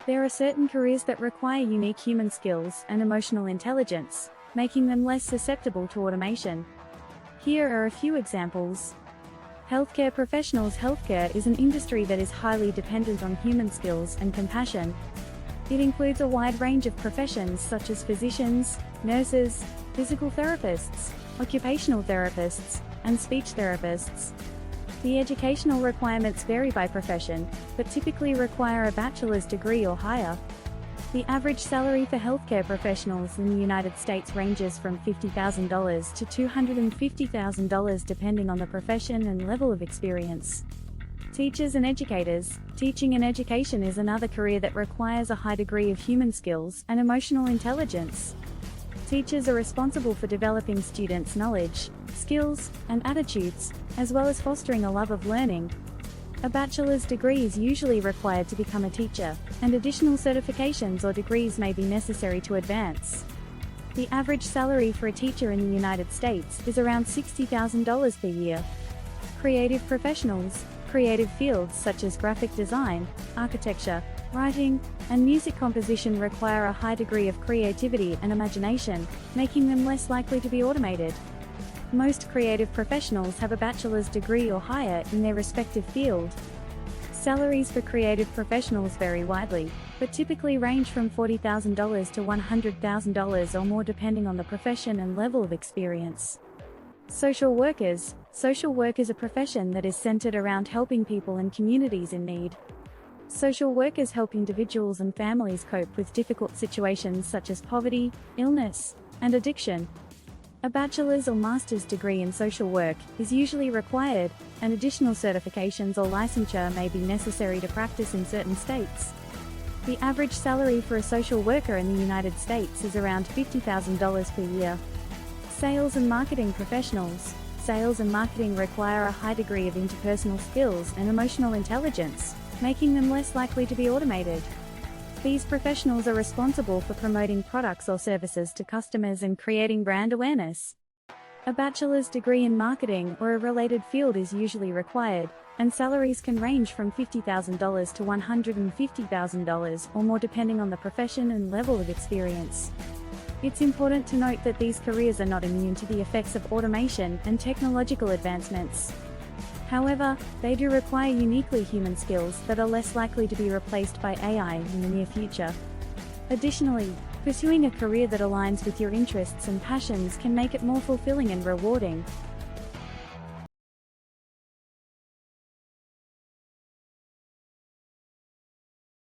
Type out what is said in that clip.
There are certain careers that require unique human skills and emotional intelligence, making them less susceptible to automation. Here are a few examples. Healthcare professionals. Healthcare is an industry that is highly dependent on human skills and compassion. It includes a wide range of professions such as physicians, nurses, physical therapists, occupational therapists, and speech therapists. The educational requirements vary by profession, but typically require a bachelor's degree or higher. The average salary for healthcare professionals in the United States ranges from $50,000 to $250,000 depending on the profession and level of experience. Teachers and educators. Teaching and education is another career that requires a high degree of human skills and emotional intelligence. Teachers are responsible for developing students' knowledge, skills, and attitudes, as well as fostering a love of learning. A bachelor's degree is usually required to become a teacher, and additional certifications or degrees may be necessary to advance. The average salary for a teacher in the United States is around $60,000 per year. Creative professionals. Creative fields such as graphic design, architecture, writing, and music composition require a high degree of creativity and imagination, making them less likely to be automated. Most creative professionals have a bachelor's degree or higher in their respective field. Salaries for creative professionals vary widely, but typically range from $40,000 to $100,000 or more depending on the profession and level of experience. Social workers. Social work is a profession that is centered around helping people and communities in need. Social workers help individuals and families cope with difficult situations such as poverty, illness, and addiction. A bachelor's or master's degree in social work is usually required, and additional certifications or licensure may be necessary to practice in certain states. The average salary for a social worker in the United States is around $50,000 per year. Sales and marketing professionals. Sales and marketing require a high degree of interpersonal skills and emotional intelligence, making them less likely to be automated. These professionals are responsible for promoting products or services to customers and creating brand awareness. A bachelor's degree in marketing or a related field is usually required, and salaries can range from $50,000 to $150,000 or more depending on the profession and level of experience. It's important to note that these careers are not immune to the effects of automation and technological advancements. However, they do require uniquely human skills that are less likely to be replaced by AI in the near future. Additionally, pursuing a career that aligns with your interests and passions can make it more fulfilling and rewarding.